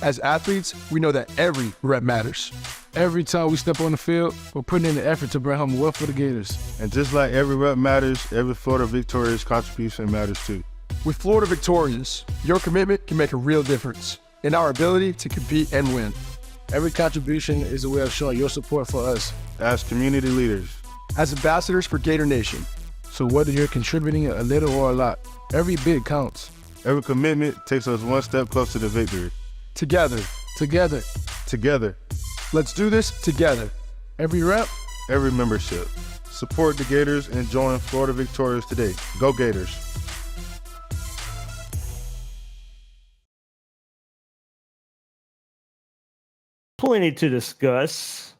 As athletes, we know that every rep matters. Every time we step on the field, we're putting in the effort to bring home a win for the Gators. And just like every rep matters, every Florida Victorious contribution matters too. With Florida Victorious, your commitment can make a real difference in our ability to compete and win. Every contribution is a way of showing your support for us. As community leaders. As ambassadors for Gator Nation. So whether you're contributing a little or a lot, every bit counts. Every commitment takes us one step closer to victory. Together. Together. Together. Let's do this together. Every rep. Every membership. Support the Gators and join Florida Victorious today. Go Gators. Plenty to discuss.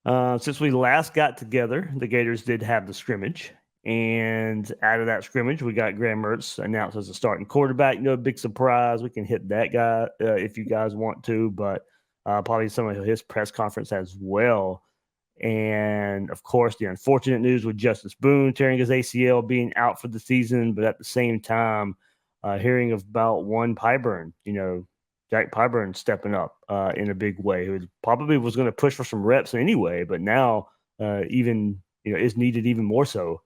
Since we last got together, the Gators did have the scrimmage. And out of that scrimmage, we got Graham Mertz announced as a starting quarterback. No big surprise. We can hit that guy if you guys want to, but probably some of his press conference as well. And, of course, the unfortunate news with Justus Boone tearing his ACL, being out for the season, but at the same time, hearing about one Pyburn, Jack Pyburn stepping up in a big way, who probably was going to push for some reps anyway, but now is needed even more so.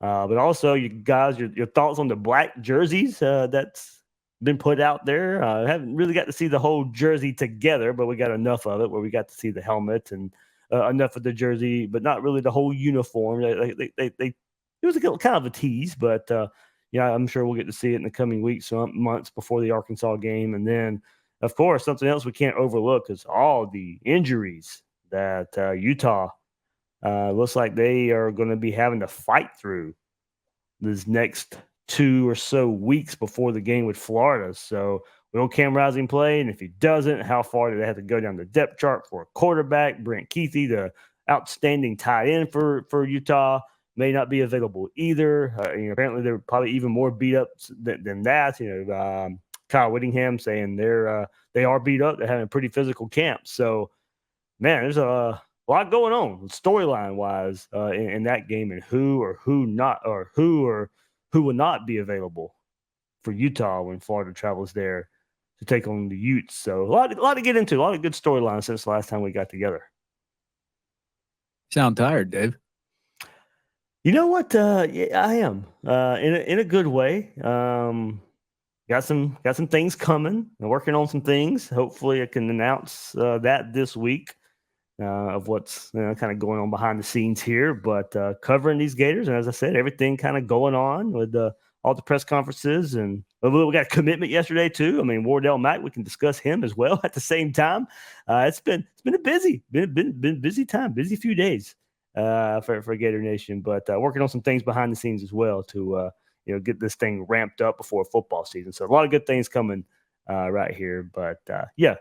But also, you guys, your thoughts on the black jerseys that's been put out there. I haven't really got to see the whole jersey together, but we got enough of it where we got to see the helmet and enough of the jersey, but not really the whole uniform. It was kind of a tease, but I'm sure we'll get to see it in the coming weeks, months before the Arkansas game. And then, of course, something else we can't overlook is all the injuries that Utah looks like they are going to be having to fight through this next 2 or so weeks before the game with Florida. So we know Cam Rising play, and if he doesn't, how far do they have to go down the depth chart for a quarterback? Brent Keithy, the outstanding tight end for Utah, may not be available either. Apparently they're probably even more beat up than that. Kyle Whittingham saying they are beat up. They're having a pretty physical camp. So, man, there's a lot going on storyline wise in that game, and who will not be available for Utah when Florida travels there to take on the Utes. So a lot to get into, a lot of good storylines since the last time we got together. Sound tired, Dave? You know what? Yeah, I am in a good way. Got some things coming. I'm working on some things. Hopefully, I can announce that this week. Of what's kind of going on behind the scenes here, but covering these Gators, and as I said, everything kind of going on with all the press conferences, and we got a commitment yesterday too. I mean, Wardell Mack, we can discuss him as well at the same time. It's been a busy time, busy few days for Gator Nation, but working on some things behind the scenes as well to get this thing ramped up before football season. So a lot of good things coming right here, but yeah.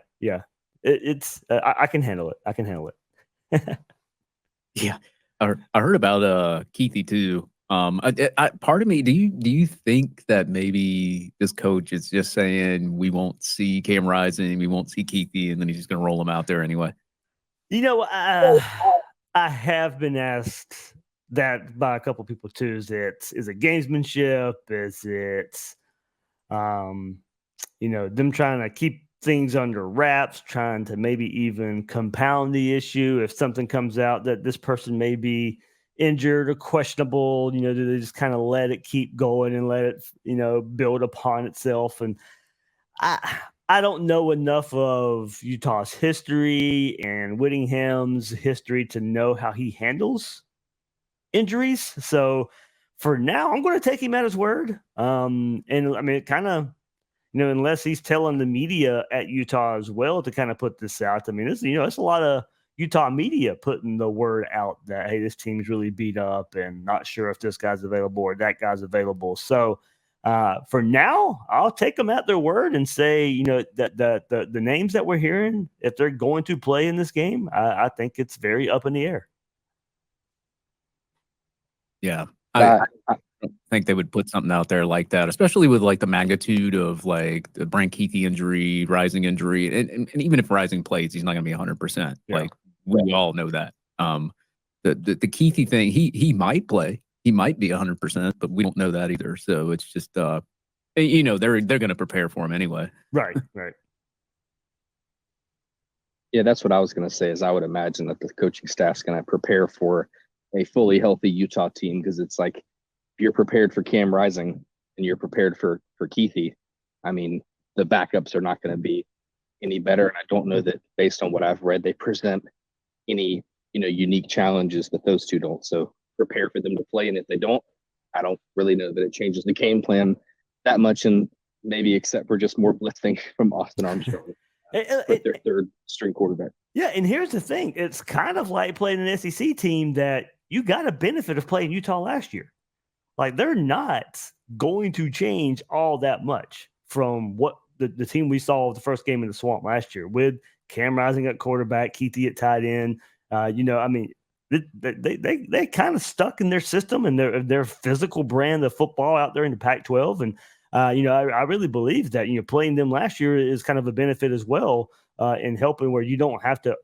I can handle it. I can handle it. Yeah, I heard about Keithy too. Part of me, do you think that maybe this coach is just saying we won't see Cam Rising, we won't see Keithy, and then he's just going to roll him out there anyway? I have been asked that by a couple of people too. Is it gamesmanship? Is it them trying to keep things under wraps, trying to maybe even compound the issue if something comes out that this person may be injured or questionable? Do they just kind of let it keep going and let it build upon itself? And I don't know enough of Utah's history and Whittingham's history to know how he handles injuries. So for now, I'm going to take him at his word. And I mean, it kind of, unless he's telling the media at Utah as well to kind of put this out. I mean, it's a lot of Utah media putting the word out that, hey, this team's really beat up and not sure if this guy's available or that guy's available. So for now, I'll take them at their word and say, that the names that we're hearing, if they're going to play in this game, I think it's very up in the air. Yeah. I don't think they would put something out there like that, especially with like the magnitude of like the Brent Keithy injury, Rising injury, and even if Rising plays, he's not going to be 100%. Yeah. Like we all know that. The Keithy thing, he might play, he might be 100%, but we don't know that either. So it's just they're going to prepare for him anyway. Right. Yeah, that's what I was going to say. Is I would imagine that the coaching staff's going to prepare for a fully healthy Utah team, because it's like if you're prepared for Cam Rising and you're prepared for Keithy, I mean, the backups are not going to be any better. And I don't know that, based on what I've read, they present any unique challenges that those two don't. So prepare for them to play, and if they don't, I don't really know that it changes the game plan that much, and maybe except for just more blitzing from Austin Armstrong. With their third string quarterback. Yeah, and here's the thing. It's kind of like playing an SEC team that you got a benefit of playing Utah last year. Like, they're not going to change all that much from what the team we saw the first game in the Swamp last year, with Cam Rising at quarterback, Keithy at tight end. They kind of stuck in their system and their physical brand of football out there in the Pac-12. And I really believe that playing them last year is kind of a benefit as well in helping, where you don't have to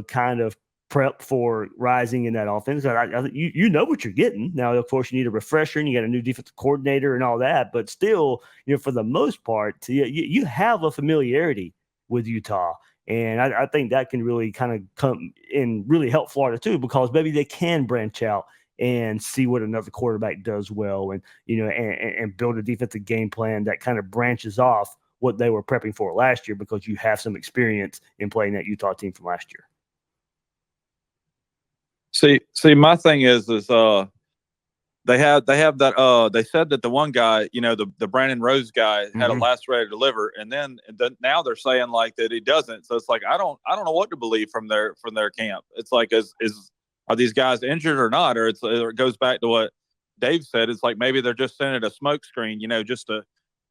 kind of prep for Rising in that offense. You know what you're getting. Now, of course, you need a refresher and you got a new defensive coordinator and all that, but still, for the most part, you have a familiarity with Utah. And I think that can really kind of come and really help Florida too, because maybe they can branch out and see what another quarterback does well, and and build a defensive game plan that kind of branches off what they were prepping for last year, because you have some experience in playing that Utah team from last year. See, my thing is they have that they said that the one guy, the Brandon Rose guy, had a lacerated liver, and then now they're saying like that he doesn't. So it's like I don't know what to believe from their camp. It's like are these guys injured or not? Or it goes back to what Dave said. It's like maybe they're just sending a smoke screen, just to,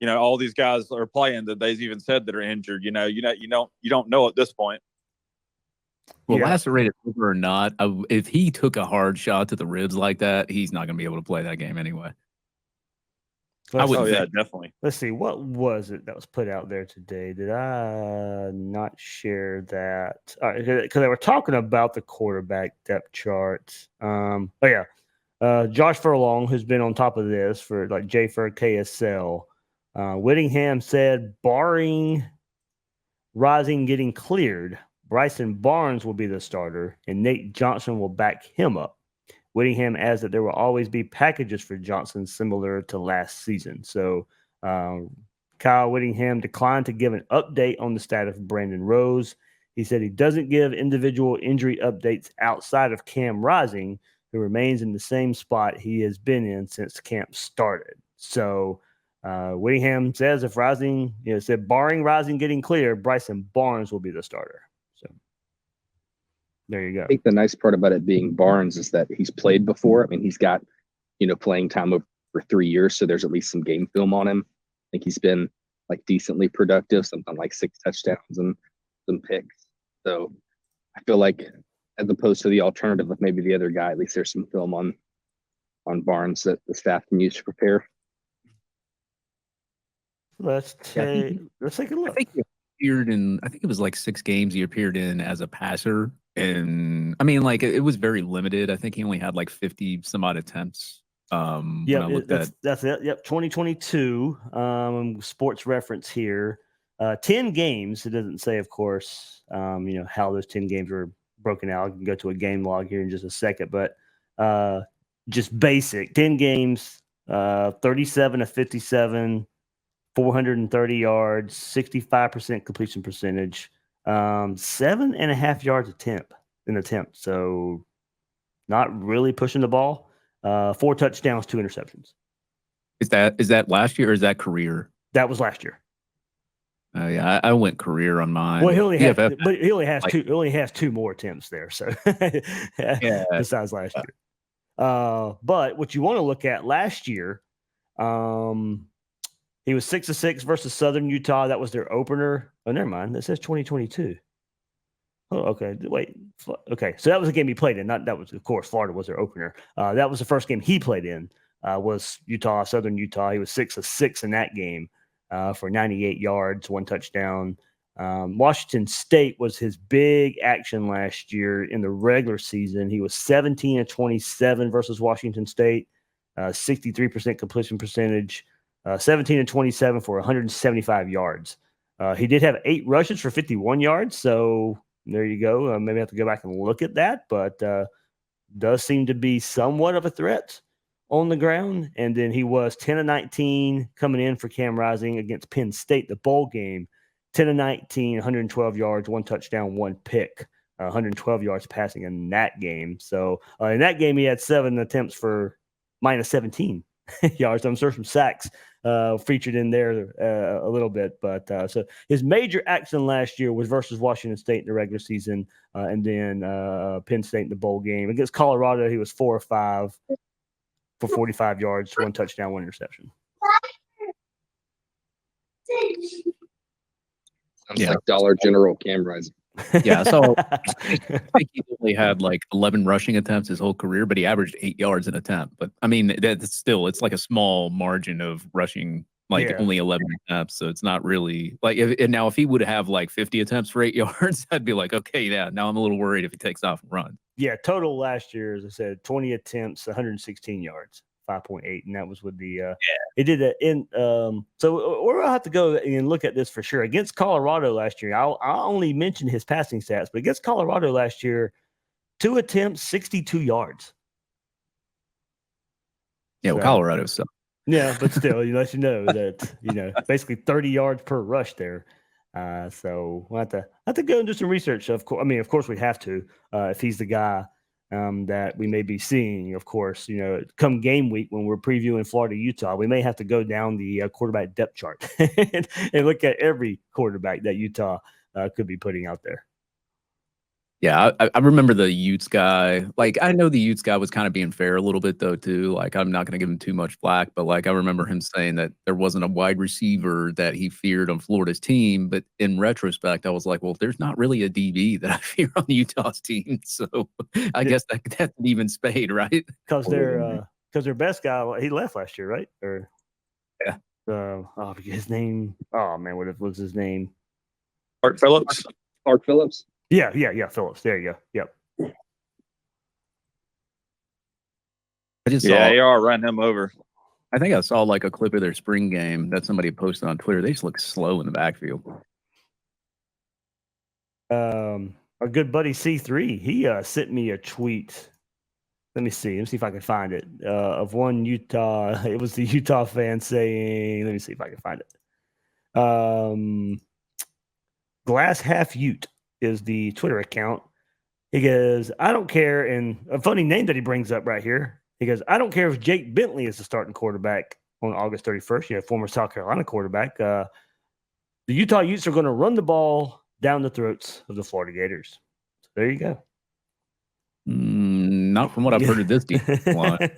all these guys are playing that they've even said that are injured. You don't know at this point. Well, lacerated liver or not, if he took a hard shot to the ribs like that, he's not going to be able to play that game anyway. Definitely. Let's see. What was it that was put out there today? Did I not share that? Because they were talking about the quarterback depth chart. Josh Furlong, who's been on top of this for like JFur KSL. Whittingham said, barring Rising getting cleared, Bryson Barnes will be the starter, and Nate Johnson will back him up. Whittingham adds that there will always be packages for Johnson similar to last season. So Kyle Whittingham declined to give an update on the status of Brandon Rose. He said he doesn't give individual injury updates outside of Cam Rising, who remains in the same spot he has been in since camp started. So Whittingham says if Rising, said barring Rising getting clear, Bryson Barnes will be the starter. So there you go. I think the nice part about it being Barnes is that he's played before. I mean, he's got, playing time over 3 years, so there's at least some game film on him. I think he's been like decently productive, something like 6 touchdowns and some picks. So I feel like, as opposed to the alternative of maybe the other guy, at least there's some film on Barnes that the staff can use to prepare. Let's take a look. I think it was like 6 games he appeared in as a passer. And I mean, like, it was very limited. I think he only had like 50 some odd attempts. That's it. Yep. 2022 sports reference here. 10 games. It doesn't say, of course, how those 10 games were broken out. I can go to a game log here in just a second, but just basic 10 games, 37 of 57, 430 yards, 65% completion percentage, 7.5 yards attempt. So not really pushing the ball. 4 touchdowns, 2 interceptions. Is that last year or is that career? That was last year. Yeah, I went career on mine. Well, he only has two. He only has 2 more attempts there. So besides last year. But what you want to look at last year, he was 6 of 6 versus Southern Utah. That was their opener. Oh, never mind. That says 2022. Oh, okay. Wait. Okay. So that was a game he played in. That was, of course, Florida was their opener. That was the first game he played in. Was Southern Utah. He was 6 of 6 in that game for 98 yards, 1 touchdown. Washington State was his big action last year in the regular season. He was 17 of 27 versus Washington State, 63% completion percentage. 17 and 27 for 175 yards. He did have 8 rushes for 51 yards. So there you go. Maybe I have to go back and look at that, but does seem to be somewhat of a threat on the ground. And then he was 10 of 19 coming in for Cam Rising against Penn State, the bowl game. 10 of 19, 112 yards, 1 touchdown, 1 pick, 112 yards passing in that game. So in that game, he had 7 attempts for minus 17 yards. I'm sure some sacks featured in there a little bit. But so his major action last year was versus Washington State in the regular season, and then Penn State in the bowl game. Against Colorado, he was 4 of 5 for 45 yards, 1 touchdown, 1 interception. Sounds like Dollar General Cam Rising. Yeah, so I think he only had like 11 rushing attempts his whole career, but he averaged 8 yards an attempt. But I mean, that's still, it's like a small margin of rushing, like only 11 attempts. So it's not really like, if he would have like 50 attempts for 8 yards, I'd be like, okay, yeah, now I'm a little worried if he takes off and runs. Yeah, total last year, as I said, 20 attempts, 116 yards. 5.8, and that was with the it did it in so we'll have to go and look at this for sure. Against Colorado last year, I'll only mention his passing stats, but against Colorado last year, 2 attempts, 62 yards. Yeah, well, Colorado sucks. Yeah, but still, you know that basically 30 yards per rush there. So we'll have to go and do some research. Of course we have to if he's the guy that we may be seeing. Of course, come game week when we're previewing Florida Utah, we may have to go down the quarterback depth chart and look at every quarterback that Utah could be putting out there. Yeah, I remember the Utes guy. Like, I know the Utes guy was kind of being fair a little bit, though, too. Like, I'm not going to give him too much flack, but, like, I remember him saying that there wasn't a wide receiver that he feared on Florida's team. But in retrospect, I was like, well, there's not really a DB that I fear on Utah's team. So I guess that's an even spade, right? Because their best guy, he left last year, right? Or yeah. His name. Oh man, what was his name? Clark Phillips. Clark Phillips. Yeah, Phillips. There you go. Yep. AR ran him over. I think I saw like a clip of their spring game that somebody posted on Twitter. They just look slow in the backfield. Our good buddy C3, he sent me a tweet. Let me see if I can find it. Of one Utah, it was the Utah fan saying, let me see if I can find it. Glass Half Ute is the Twitter account. He goes, I don't care. And a funny name that he brings up right here. He goes, I don't care if Jake Bentley is the starting quarterback on August 31st. Former South Carolina quarterback. The Utah Utes are going to run the ball down the throats of the Florida Gators. So there you go. Not from what I've heard of this defense line.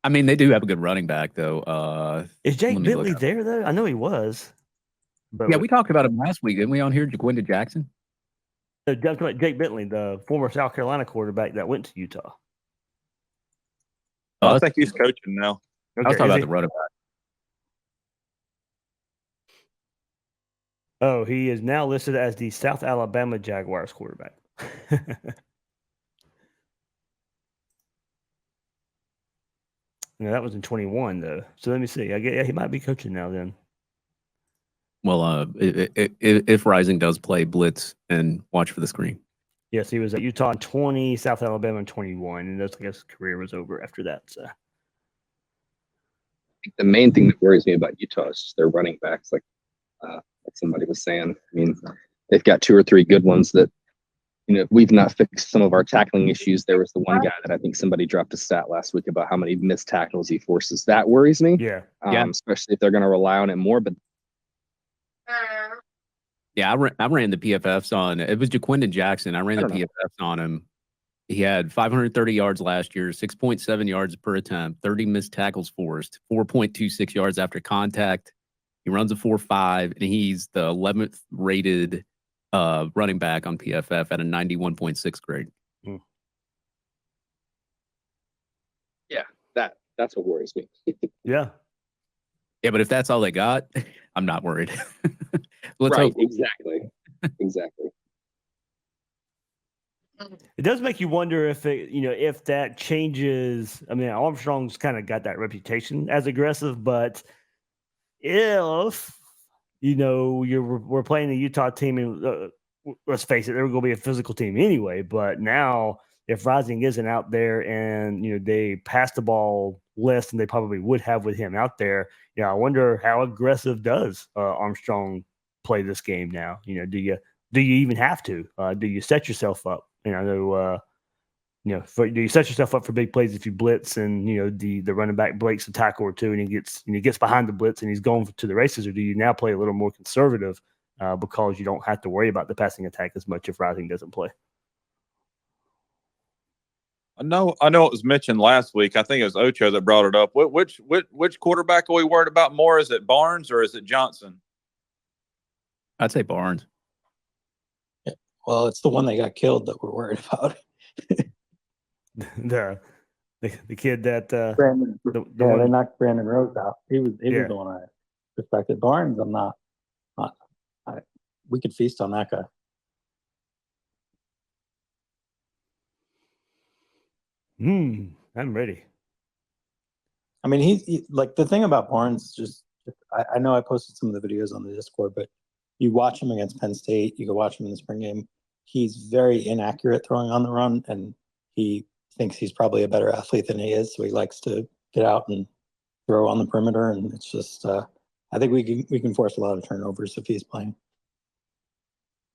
I mean, they do have a good running back, though. Is Jake Bentley there, though? I know he was. But yeah, we talked about him last week, didn't we, on here? Jaquinda Jackson? Jake Bentley, the former South Carolina quarterback that went to Utah. I think he's coaching now. Okay. I was talking about the running back. Oh, he is now listed as the South Alabama Jaguars quarterback. That was in 21, though. So let me see. He might be coaching now then. Well, if Rising does play blitz and watch for the screen. Yes, he was at Utah in 20, South Alabama in 21, and I guess his career was over after that. So I think the main thing that worries me about Utah is just their running backs. Like somebody was saying, I mean, they've got 2 or 3 good ones that, we've not fixed some of our tackling issues. There was the one guy that I think somebody dropped a stat last week about how many missed tackles he forces. That worries me. Yeah. Especially if they're going to rely on it more. But yeah, I ran the PFFs on. It was Jaquinda Jackson. I ran the PFFs on him. He had 530 yards last year, 6.7 yards per attempt, 30 missed tackles forced, 4.26 yards after contact. He runs a 4.5, and he's the 11th rated running back on PFF at a 91.6 grade. Yeah, that's what worries me. Yeah. Yeah, but if that's all they got, I'm not worried. Let's right, hope. Exactly. It does make you wonder if if that changes. I mean, Armstrong's kind of got that reputation as aggressive, but if we're playing the Utah team, and let's face it, they're going to be a physical team anyway. But now, if Rising isn't out there and they pass the ball less than they probably would have with him out there, I wonder how aggressive does Armstrong play this game now? Do you even have to? Do you set yourself up? Do you set yourself up for big plays if you blitz and the running back breaks a tackle or two and he gets behind the blitz and he's going to the races, or do you now play a little more conservative because you don't have to worry about the passing attack as much if Rising doesn't play? I know it was mentioned last week. I think it was Ocho that brought it up. Which quarterback are we worried about more? Is it Barnes or is it Johnson? I'd say Barnes. Yeah. Well, it's the one that got killed that we're worried about. the kid that Brandon, they knocked Brandon Rose out. He was the one I respected. Barnes, I'm not. We could feast on that guy. I'm ready. I mean, he like the thing about Barnes. Just I know I posted some of the videos on the Discord, but you watch him against Penn State. You can watch him in the spring game. He's very inaccurate throwing on the run, and he thinks he's probably a better athlete than he is. So he likes to get out and throw on the perimeter, and it's just I think we can force a lot of turnovers if he's playing.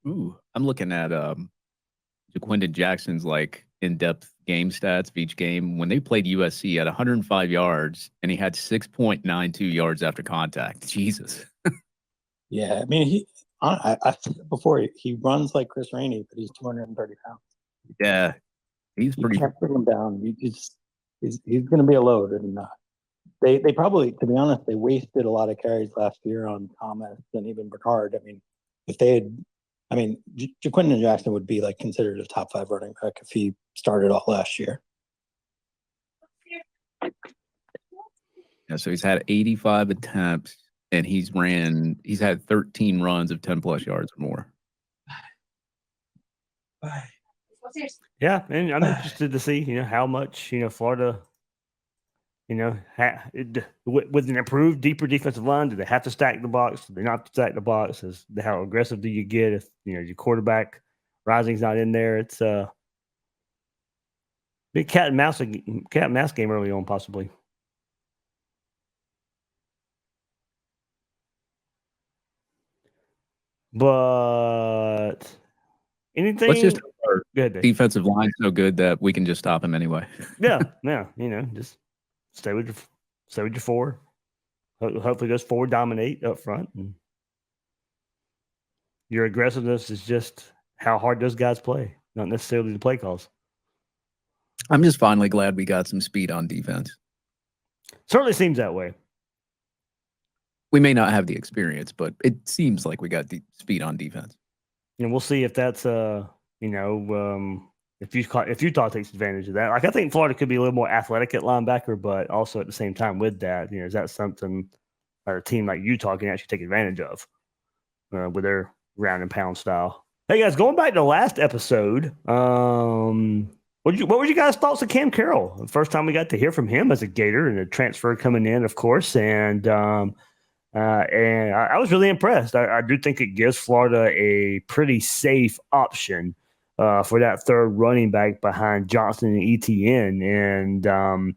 Ooh, I'm looking at Jaquindon Jackson's in-depth game stats of each game. When they played USC at 105 yards, and he had 6.92 yards after contact. Jesus. Yeah, I mean, I said it before, he runs like Chris Rainey, but he's 230 pounds. Yeah, he's pretty. You can't bring him down. He's going to be a load, and they probably, to be honest, they wasted a lot of carries last year on Thomas and even Bernard. I mean, if they had. I mean, Jaquindon Jackson would be considered a top 5 running back if he started all last year. Yeah, so he's had 85 attempts, and he's had 13 runs of 10 plus yards or more. Yeah, and I'm interested to see how much Florida. With an improved, deeper defensive line, do they have to stack the box? Do they not have to stack the box? How aggressive do you get if your quarterback Rising's not in there? It's a big cat and mouse game early on, possibly. But anything? Let's just good defensive line so good that we can just stop him anyway. yeah, just. Stay with your 4. Hopefully, those 4 dominate up front. And your aggressiveness is just how hard those guys play, not necessarily the play calls. I'm just finally glad we got some speed on defense. Certainly seems that way. We may not have the experience, but it seems like we got the speed on defense. And we'll see if that's if Utah takes advantage of that. I think Florida could be a little more athletic at linebacker, but also at the same time with that, is that something a team like Utah can actually take advantage of with their ground and pound style? Hey guys, going back to the last episode, what were you guys' thoughts of Cam Carroll? The first time we got to hear from him as a Gator and a transfer coming in, of course, and I was really impressed. I do think it gives Florida a pretty safe option for that third running back behind Johnson and ETN. And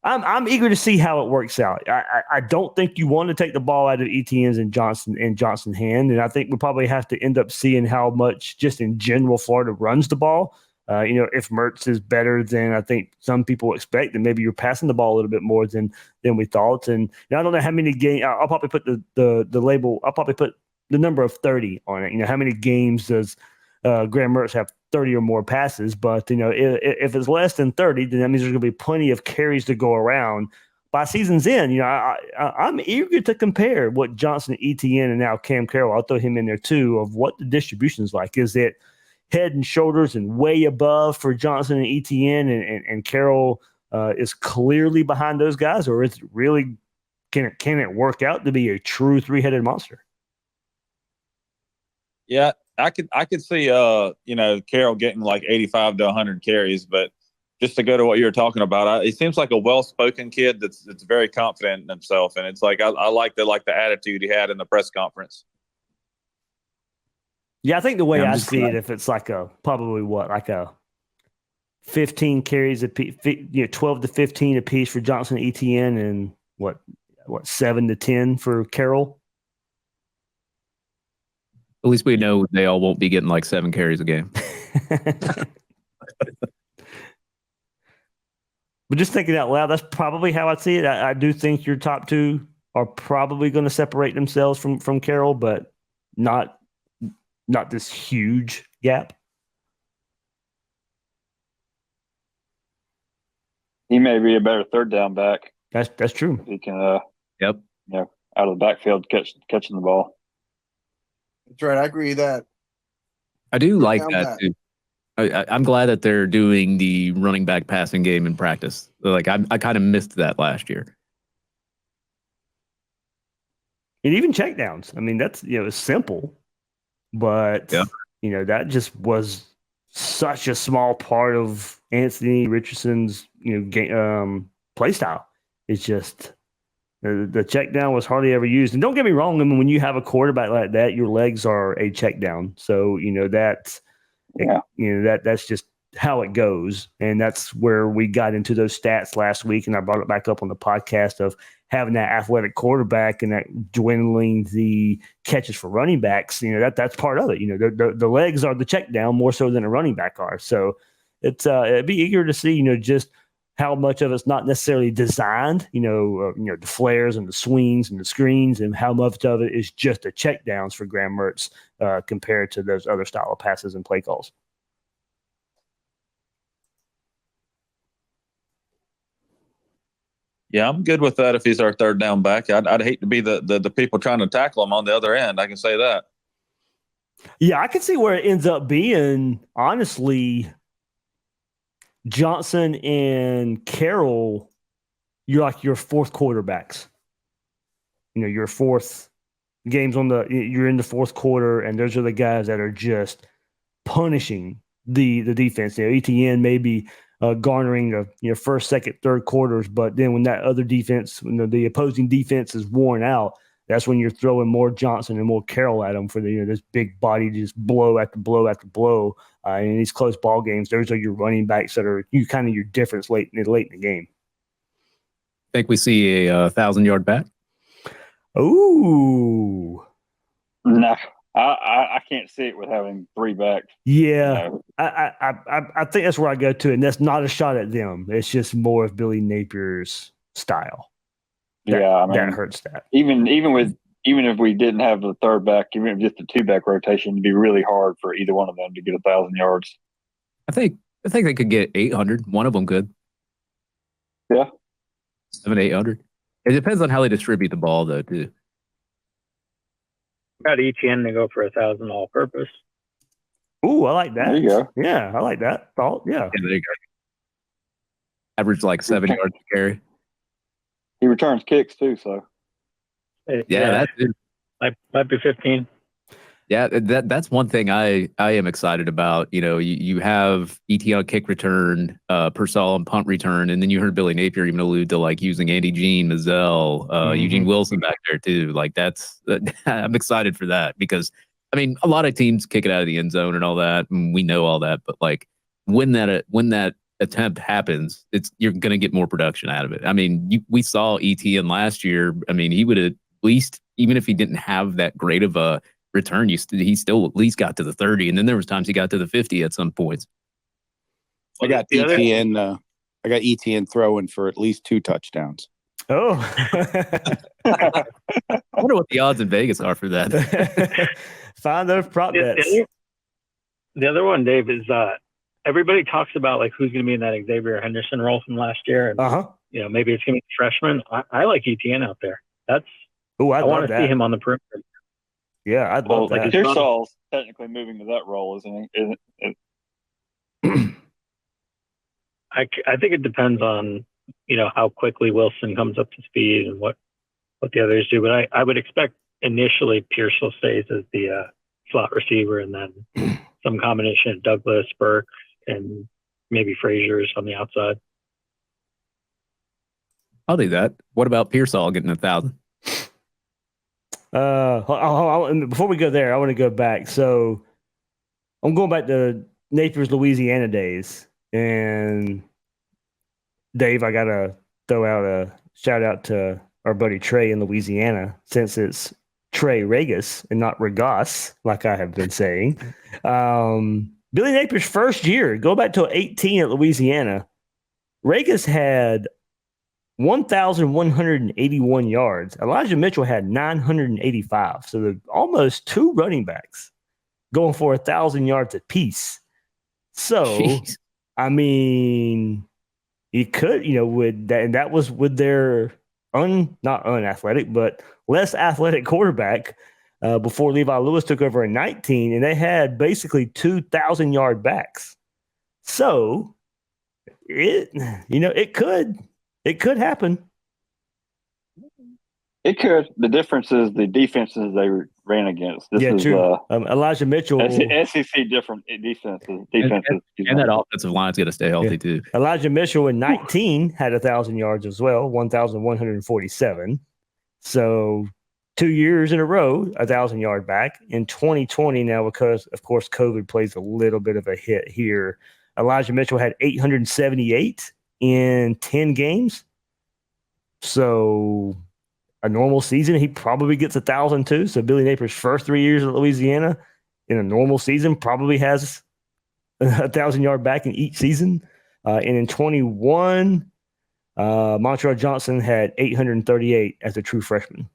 I'm eager to see how it works out. I don't think you want to take the ball out of ETN's and Johnson's hand. And I think we probably have to end up seeing how much just in general Florida runs the ball. If Mertz is better than I think some people expect, then maybe you're passing the ball a little bit more than we thought. And I don't know how many games. I'll probably put the label. I'll probably put the number of 30 on it. How many games does Graham Mertz have 30 or more passes? But if it's less than 30, then that means there's going to be plenty of carries to go around. By season's end, I'm eager to compare what Johnson, ETN, and now Cam Carroll. I'll throw him in there too. Of what the distribution is like. Is it head and shoulders and way above for Johnson and ETN, and Carroll is clearly behind those guys, or is it really can it work out to be a true 3-headed monster? Yeah, I could see Carroll getting like 85 to 100 carries, but just to go to what you were talking about, he seems like a well-spoken kid that's very confident in himself, and it's like I like the attitude he had in the press conference. Yeah, I think the way Yeah, I'm I just see glad. it, if it's like a 15 carries a piece, 12 to 15 a piece for Johnson and ETN, and what 7 to 10 for Carroll. At least we know they all won't be getting like 7 carries a game. But just thinking out loud, that's probably how I see it. I do think your top two are probably going to separate themselves from Carroll, but not this huge gap. He may be a better third down back. That's true. He can, Yep. out of the backfield catching the ball. That's right. I agree with that. I do like down that back. too. I'm glad that they're doing the running back passing game in practice. Like I kind of missed that last year. And even checkdowns. I mean, that's it's simple, but that just was such a small part of Anthony Richardson's play style. It's just the check down was hardly ever used. And don't get me wrong, I mean, when you have a quarterback like that, your legs are a check down. So that's just how it goes. And that's where we got into those stats last week, and I brought it back up on the podcast of having that athletic quarterback and that dwindling the catches for running backs. That's part of it. The legs are the check down more so than a running back are. So it'd be eager to see just how much of it's not necessarily designed, the flares and the swings and the screens, and how much of it is just the check downs for Graham Mertz compared to those other style of passes and play calls. Yeah, I'm good with that if he's our third down back. I'd hate to be the people trying to tackle him on the other end. I can say that. Yeah, I can see where it ends up being, honestly. Johnson and Carroll, you're like your fourth quarterbacks. Your fourth games you're in the fourth quarter, and those are the guys that are just punishing the defense. ETN may be garnering the first, second, third quarters, but then when that other defense, when the opposing defense is worn out, that's when you're throwing more Johnson and more Carroll at them for this big body, just blow after blow after blow. In these close ball games, those are your running backs that are kind of your difference late in the game. Think we see a 1,000-yard back? Ooh. No, I can't see it with having 3 backs. Yeah, No. I think that's where I go to, and that's not a shot at them. It's just more of Billy Napier's style. That hurts that. Even if we didn't have the third back, even if just the 2-back rotation, it'd be really hard for either one of them to get 1,000 yards. I think they could get 800. One of them could. Yeah. 700-800. It depends on how they distribute the ball, though, too. Got ETN to go for 1,000 all purpose. Ooh, I like that. There you go. Yeah, I like that thought. Yeah. There you go. Average like 7 yards to carry. He returns kicks too, so. Yeah, that's it. Might be 15. Yeah, that's one thing I am excited about. You have ETN kick return, Purcell on punt return, and then you heard Billy Napier even allude to like using Andy Jean, Mazzell, Eugene Wilson back there too. Like I'm excited for that because I mean a lot of teams kick it out of the end zone and all that, and we know all that. But like when that attempt happens, you're going to get more production out of it. I mean, we saw ETN last year. I mean, he would at least, even if he didn't have that great of a return, he still at least got to the 30, and then there was times he got to the 50 at some points. I got ETN throwing for at least 2 touchdowns. Oh, I wonder what the odds in Vegas are for that. Find those prop bets. The other one, Dave, is everybody talks about like who's going to be in that Xavier Henderson role from last year, and maybe it's going to be freshman. I like ETN out there. I want to see him on the perimeter. Yeah, I'd love that. Pearsall's technically moving to that role, isn't it? I think it depends on how quickly Wilson comes up to speed and what the others do. But I would expect initially Pearsall stays as the slot receiver, and then some combination of Douglas, Burke, and maybe Frazier's on the outside. I'll do that. What about Pearsall getting 1,000? Before we go there, I want to go back. So I'm going back to Napier's Louisiana days. And Dave, I got to throw out a shout out to our buddy Trey in Louisiana, since it's Trey Regas and not Regas, like I have been saying. Billy Napier's first year, go back to 18 at Louisiana, Regas had 1,181 yards. Elijah Mitchell had 985. So almost two running backs going for 1,000 yards apiece. So, jeez. I mean, you could, with that, and that was with their not unathletic, but less athletic quarterback before Levi Lewis took over in 19, and they had basically 2,000-yard backs. So, it could happen. It could. The difference is the defenses they ran against. This is true. Elijah Mitchell. SEC different defenses. And that offensive line's got to stay healthy too. Elijah Mitchell in 19 had 1,000 yards as well, 1,147. So 2 years in a row, 1,000-yard back. In 2020 now, because of course COVID plays a little bit of a hit here, Elijah Mitchell had 878 in 10 games. So a normal season, he probably gets 1,000 too. So Billy Napier's first 3 years at Louisiana in a normal season probably has 1,000-yard back in each season. And in 21, Montreal Johnson had 838 as a true freshman.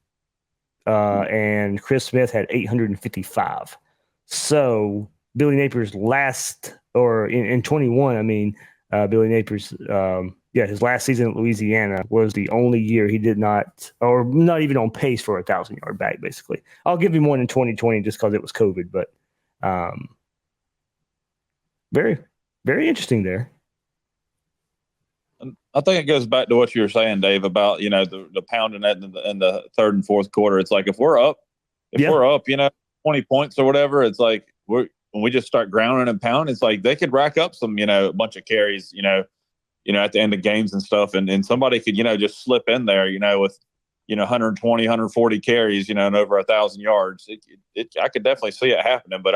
And Chris Smith had 855. So Billy Napier's in 21, Billy Napier's, his last season at Louisiana was the only year he did not, or not even on pace for 1,000-yard back, basically. I'll give him one in 2020 just because it was COVID, but very, very interesting there. I think it goes back to what you were saying, Dave, about, the pounding that in the third and fourth quarter. It's like if we're up, 20 points or whatever, it's like when we just start grounding and pounding, it's like they could rack up some, a bunch of carries, at the end of games and stuff. And somebody could, just slip in there, with, 120, 140 carries, and over 1,000 yards. I could definitely see it happening, but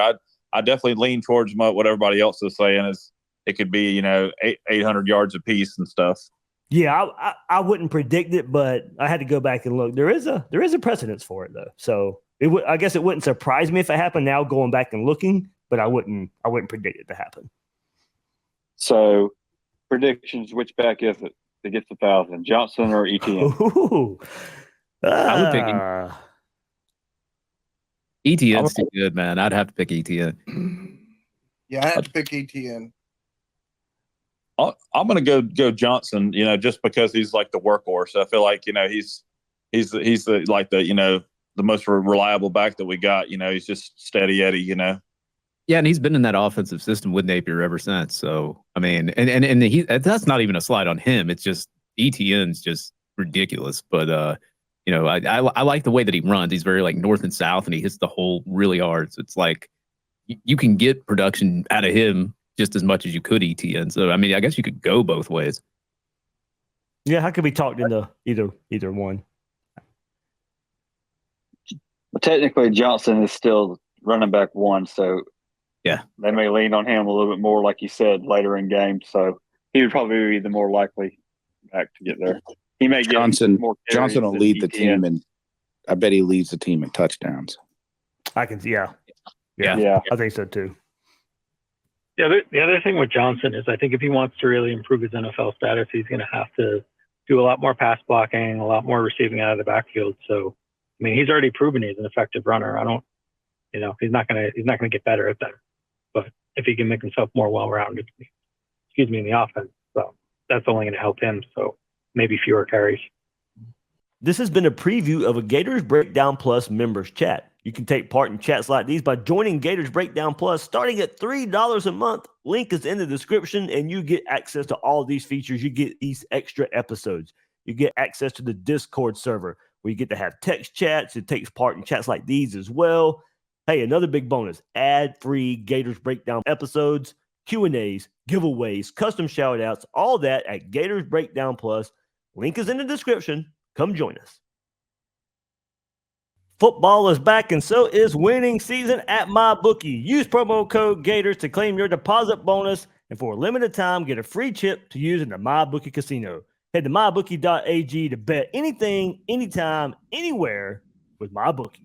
I definitely lean towards what everybody else is saying is it could be, 800 yards apiece and stuff. Yeah, I wouldn't predict it, but I had to go back and look. There is a precedence for it though. So I guess it wouldn't surprise me if it happened now going back and looking, but I wouldn't predict it to happen. So predictions, which back is it that gets 1,000, Johnson or Etienne? I would pick Etienne's too good, man. I'd have to pick Etienne. Yeah, I had to pick Etienne. I'm going to go Johnson, just because he's like the workhorse. I feel like, he's the most reliable back that we got. He's just steady Eddie, Yeah, and he's been in that offensive system with Napier ever since. So, and that's not even a slide on him. It's just Etienne's just ridiculous. But, I like the way that he runs. He's very like north and south, and he hits the hole really hard. So it's like you can get production out of him just as much as you could Etienne. So, I guess you could go both ways. Yeah, how could we talk into either one? Well, technically, Johnson is still running back one, so yeah, they may lean on him a little bit more, like you said, later in games. So he would probably be the more likely back to get there. He may get more. Johnson will lead the team, and I bet he leads the team in touchdowns. I can, yeah. I think so too. The other thing with Johnson is I think if he wants to really improve his NFL status, he's going to have to do a lot more pass blocking, a lot more receiving out of the backfield. So, he's already proven he's an effective runner. He's not going to get better at that. But if he can make himself more well-rounded, in the offense, so that's only going to help him. So maybe fewer carries. This has been a preview of a Gators Breakdown Plus members chat. You can take part in chats like these by joining Gators Breakdown Plus starting at $3 a month. Link is in the description, and you get access to all these features. You get these extra episodes. You get access to the Discord server where you get to have text chats. It takes part in chats like these as well. Hey, another big bonus, ad-free Gators Breakdown episodes Q&As, giveaways, custom shout-outs, all that at Gators Breakdown Plus. Link is in the description. Come join us. Football is back, and so is winning season at MyBookie. Use promo code Gators to claim your deposit bonus, and for a limited time, get a free chip to use in the MyBookie casino. Head to mybookie.ag to bet anything, anytime, anywhere with MyBookie.